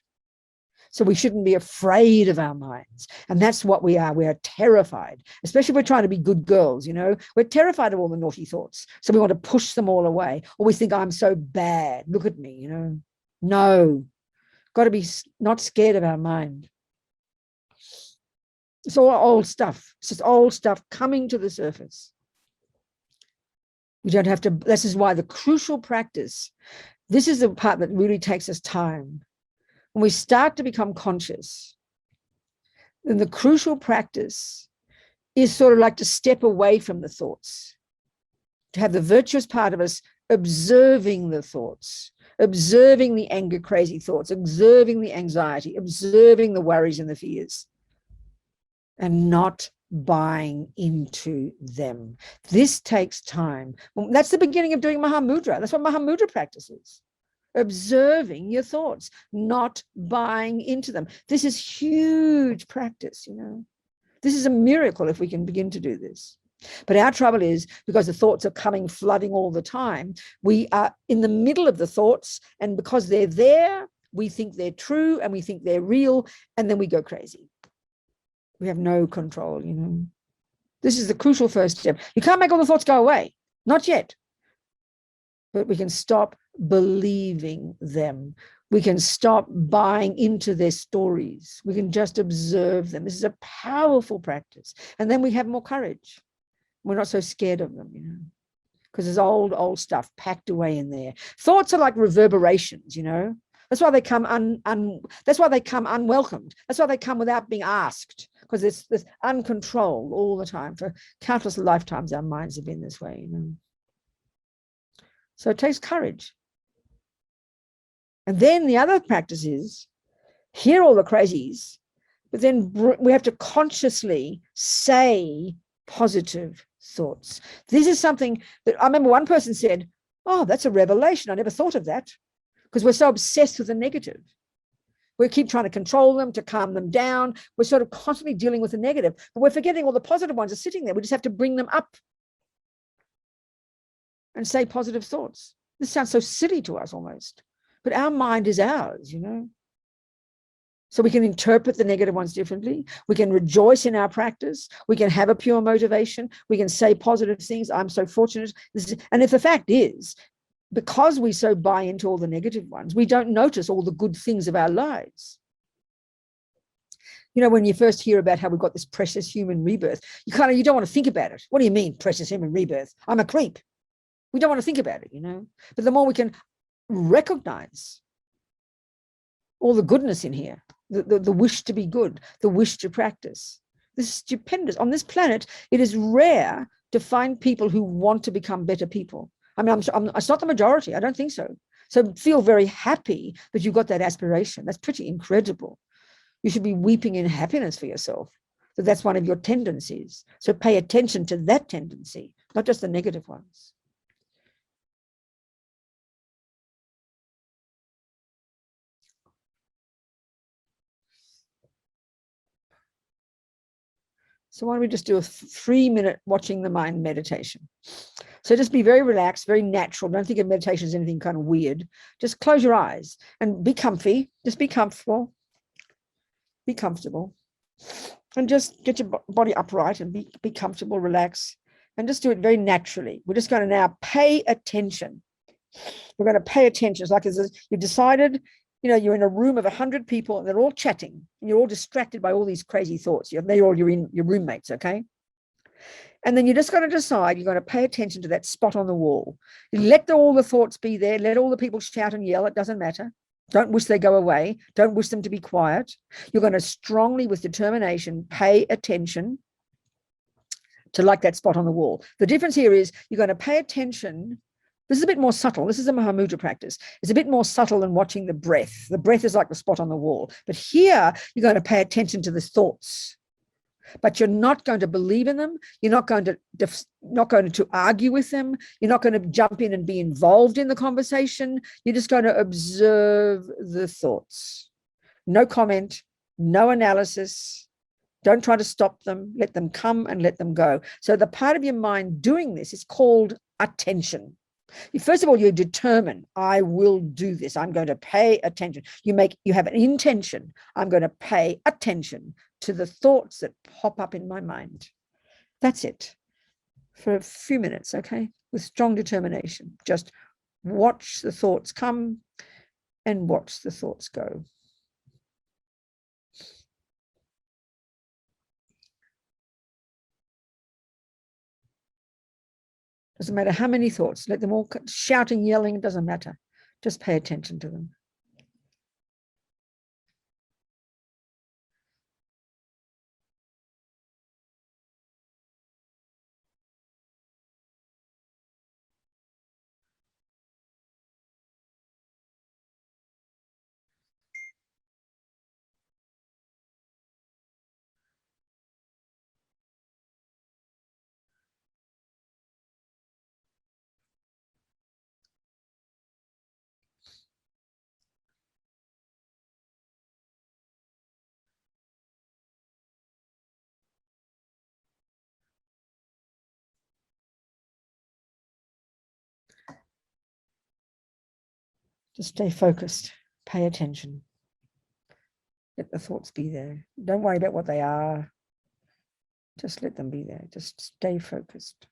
So we shouldn't be afraid of our minds. And that's what we are. We are terrified, especially if we're trying to be good girls, We're terrified of all the naughty thoughts. So we want to push them all away. Or we think, I'm so bad. Look at me, No. Got to be not scared of our mind. It's all old stuff. It's just old stuff coming to the surface. We don't have to. This is why the crucial practice, this is the part that really takes us time. When we start to become conscious, then the crucial practice is sort of like to step away from the thoughts, to have the virtuous part of us observing the thoughts, observing the anger, crazy thoughts, observing the anxiety, observing the worries and the fears, and not buying into them. This takes time. Well, that's the beginning of doing Mahamudra. That's what Mahamudra practice is. Observing your thoughts, not buying into them. This is huge practice, This is a miracle if we can begin to do this. But our trouble is, because the thoughts are coming, flooding all the time, we are in the middle of the thoughts, and because they're there, we think they're true and we think they're real, and then we go crazy. We have no control, This is the crucial first step. You can't make all the thoughts go away, not yet. But we can stop believing them. We can stop buying into their stories. We can just observe them. This is a powerful practice. And then we have more courage. We're not so scared of them, because there's old stuff packed away in there. Thoughts are like reverberations, That's why they come that's why they come unwelcomed. That's why they come without being asked, because it's this uncontrolled all the time. For countless lifetimes, our minds have been this way, So it takes courage. And then the other practice is hear all the crazies, but then we have to consciously say positive thoughts. This is something that I remember one person said, oh, that's a revelation. I never thought of that, because we're so obsessed with the negative. We keep trying to control them, to calm them down. We're sort of constantly dealing with the negative, but we're forgetting all the positive ones are sitting there. We just have to bring them up and say positive thoughts. This sounds so silly to us almost, but our mind is ours, So we can interpret the negative ones differently. We can rejoice in our practice. We can have a pure motivation. We can say positive things. I'm so fortunate. And if the fact is, because we so buy into all the negative ones, we don't notice all the good things of our lives. When you first hear about how we've got this precious human rebirth, you don't want to think about it. What do you mean, precious human rebirth? I'm a creep. We don't want to think about it, But the more we can recognize all the goodness in here, the wish to be good, the wish to practice. This is stupendous. On this planet, it is rare to find people who want to become better people. I mean, it's not the majority. I don't think so. So feel very happy that you've got that aspiration. That's pretty incredible. You should be weeping in happiness for yourself, that that's one of your tendencies. So pay attention to that tendency, not just the negative ones. So why don't we just do a 3-minute watching the mind meditation? So just be very relaxed, very natural. Don't think of meditation as anything kind of weird. Just close your eyes and be comfy. Just be comfortable. Be comfortable. And just get your body upright and be comfortable, relax, and just do it very naturally. We're just going to now pay attention. We're going to pay attention. It's like you've decided, you're in a room of 100 people and they're all chatting and you're all distracted by all these crazy thoughts. They're all your roommates, okay? And then you're just going to decide you're going to pay attention to that spot on the wall. You let all the thoughts be there. Let all the people shout and yell. It doesn't matter. Don't wish they go away. Don't wish them to be quiet. You're going to strongly, with determination, pay attention to like that spot on the wall. The difference here is you're going to pay attention. This is a bit more subtle. This is a Mahamudra practice. It's a bit more subtle than watching the breath. The breath is like the spot on the wall. But here, you're going to pay attention to the thoughts. But you're not going to believe in them. You're not going to argue with them. You're not going to jump in and be involved in the conversation. You're just going to observe the thoughts. No comment, no analysis. Don't try to stop them. Let them come and let them go. So the part of your mind doing this is called attention. First of all, you determine, I will do this. I'm going to pay attention. You have an intention. I'm going to pay attention to the thoughts that pop up in my mind. That's it. For a few minutes, okay? With strong determination. Just watch the thoughts come and watch the thoughts go. Doesn't matter how many thoughts, let them all shouting, yelling, it doesn't matter. Just pay attention to them. Just stay focused, pay attention. Let the thoughts be there. Don't worry about what they are. Just let them be there. Just stay focused.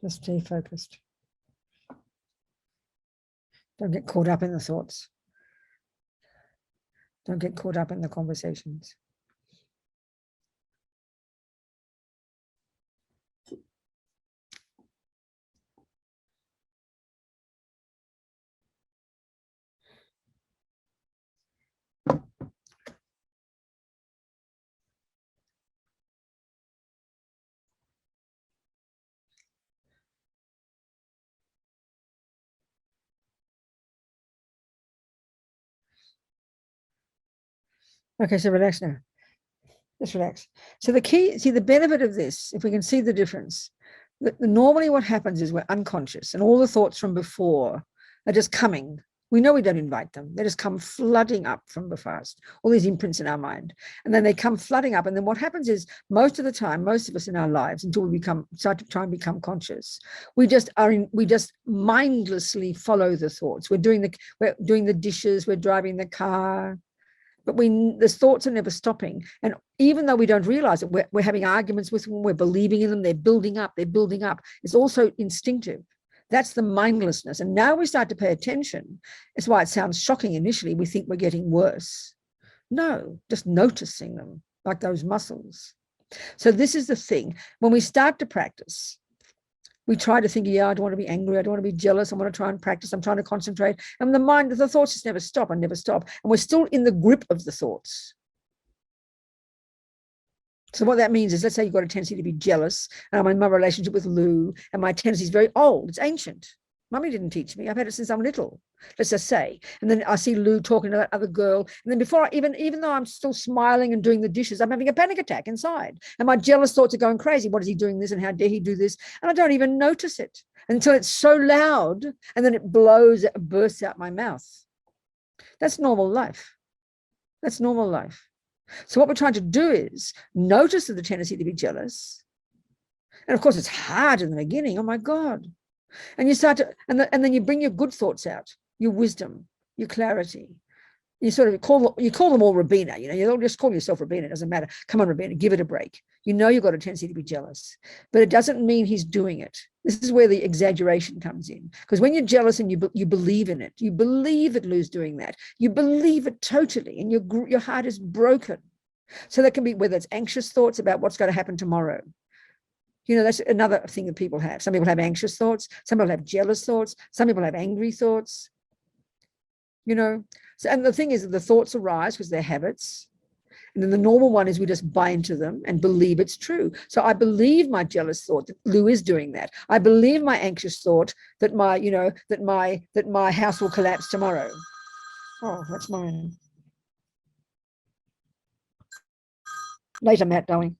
Just stay focused. Don't get caught up in the thoughts. Don't get caught up in the conversations. Okay, so relax now. Just relax. So the key, see the benefit of this, if we can see the difference, normally what happens is we're unconscious and all the thoughts from before are just coming We know we don't invite them. They just come flooding up from the past, all these imprints in our mind. And then they come flooding up. And then what happens is most of the time, most of us in our lives, until we start to try and become conscious, we just mindlessly follow the thoughts. We're doing the dishes, we're driving the car, but the thoughts are never stopping. And even though we don't realize it, we're having arguments with them, we're believing in them, they're building up. It's also instinctive. That's the mindlessness. And now we start to pay attention. It's why it sounds shocking initially. We think we're getting worse. No, just noticing them like those muscles. So this is the thing. When we start to practice, we try to think, yeah, I don't want to be angry. I don't want to be jealous. I want to try and practice. I'm trying to concentrate. And the thoughts just never stop and never stop. And we're still in the grip of the thoughts. So what that means is, let's say you've got a tendency to be jealous, and I'm in my relationship with Lou, and my tendency is very old. It's ancient. Mummy didn't teach me. I've had it since I'm little, let's just say. And then I see Lou talking to that other girl. And then before even though I'm still smiling and doing the dishes, I'm having a panic attack inside. And my jealous thoughts are going crazy. What is he doing this? And how dare he do this? And I don't even notice it until it's so loud. And then it bursts out my mouth. That's normal life. That's normal life. So what we're trying to do is notice the tendency to be jealous. And of course, it's hard in the beginning. Oh my God. And you start to, and then you bring your good thoughts out, your wisdom, your clarity. You sort of call them all Robina. You don't just call yourself Robina. It doesn't matter. Come on, Robina, give it a break. You know you've got a tendency to be jealous, but it doesn't mean he's doing it. This is where the exaggeration comes in. Because when you're jealous and you believe in it, you believe that Lou's doing that. You believe it totally, and your heart is broken. So that can be whether it's anxious thoughts about what's going to happen tomorrow. That's another thing that people have. Some people have anxious thoughts. Some people have jealous thoughts. Some people have angry thoughts. So, and the thing is that the thoughts arise because they're habits. And then the normal one is we just buy into them and believe it's true. So I believe my jealous thought that Lou is doing that. I believe my anxious thought that my house will collapse tomorrow. Oh, that's mine. Later, Matt, darling.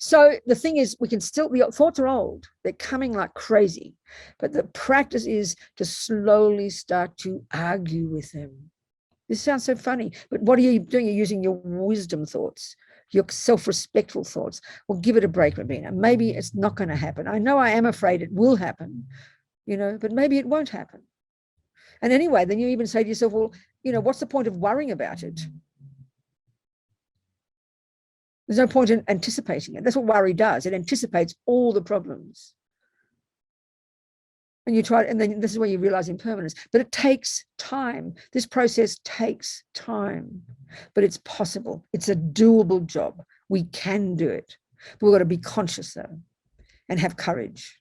So the thing is, the thoughts are old. They're coming like crazy. But the practice is to slowly start to argue with them. This sounds so funny, but what are you doing? You're using your wisdom thoughts, your self-respectful thoughts. Well, give it a break, Robina. Maybe it's not going to happen. I know I am afraid it will happen, but maybe it won't happen. And anyway, then you even say to yourself, well, what's the point of worrying about it? There's no point in anticipating it. That's what worry does. It anticipates all the problems. And you try, and then this is where you realize impermanence. But it takes time. This process takes time, but it's possible. It's a doable job. We can do it. But we've got to be conscious though, and have courage.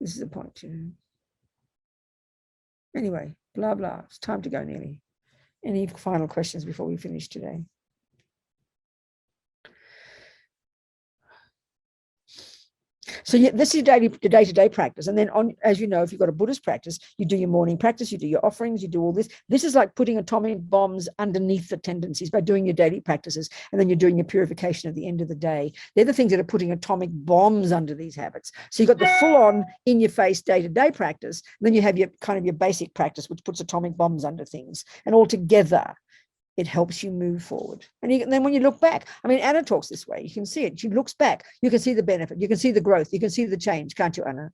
This is the point, Anyway, blah, blah. It's time to go nearly. Any final questions before we finish today? So yeah, this is the day-to-day practice. And then as you know, if you've got a Buddhist practice, you do your morning practice, you do your offerings, you do all this. This is like putting atomic bombs underneath the tendencies by doing your daily practices. And then you're doing your purification at the end of the day. They're the things that are putting atomic bombs under these habits. So you've got the full-on in-your-face day-to-day practice. And then you have your basic practice, which puts atomic bombs under things. And all together, it helps you move forward. And then when you look back, Anna talks this way. You can see it. She looks back. You can see the benefit. You can see the growth. You can see the change, can't you, Anna?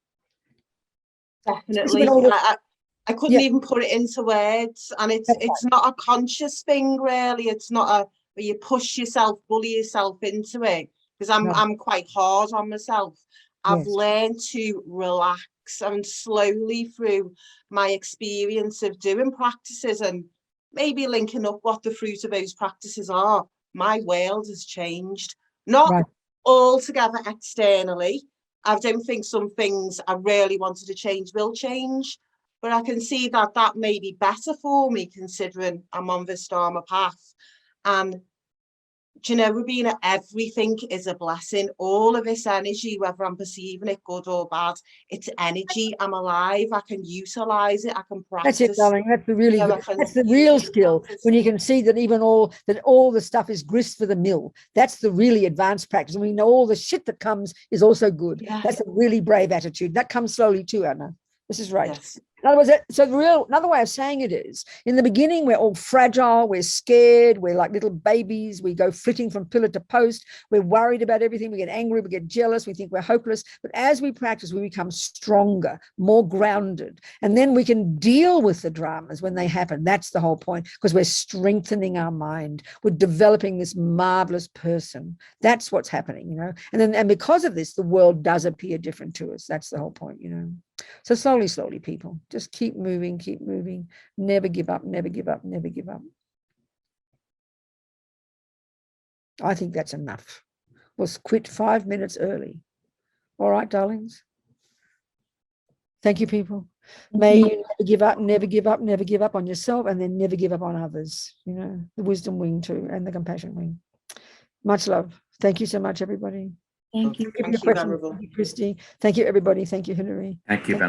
Definitely. I couldn't even put it into words. And it's not a conscious thing, really. It's not where you push yourself, bully yourself into it. Because I'm quite hard on myself. I've learned to relax, and slowly through my experience of doing practices and maybe linking up what the fruit of those practices are, my world has changed. Not altogether externally. I don't think some things I really wanted to change will change, but I can see that may be better for me considering I'm on this Dharma path. And Robina, everything is a blessing. All of this energy, whether I'm perceiving it good or bad, it's energy. I'm alive. I can utilize it. I can practice. That's it, darling. That's the really that's the real skill. When you can see that all the stuff is grist for the mill. That's the really advanced practice. And we know all the shit that comes is also good. Yeah. That's a really brave attitude. That comes slowly too, Anna. This is right. Yes. In other words, another way of saying it is, in the beginning, we're all fragile, we're scared, we're like little babies, we go flitting from pillar to post, we're worried about everything, we get angry, we get jealous, we think we're hopeless. But as we practice, we become stronger, more grounded, and then we can deal with the dramas when they happen. That's the whole point, because we're strengthening our mind. We're developing this marvelous person. That's what's happening, you know. And because of this, the world does appear different to us. That's the whole point, you know. So slowly, people, just keep moving, never give up, never give up, never give up. I think that's enough. We'll quit 5 minutes early. All right, darlings. Thank you, people. May you never give up, never give up, never give up on yourself, and then never give up on others. You know, the wisdom wing too, and the compassion wing. Much love. Thank you so much, everybody. Thank you. Thank you, Venerable. Thank you, Christy. Thank you, everybody. Thank you, Hilary. Thank you.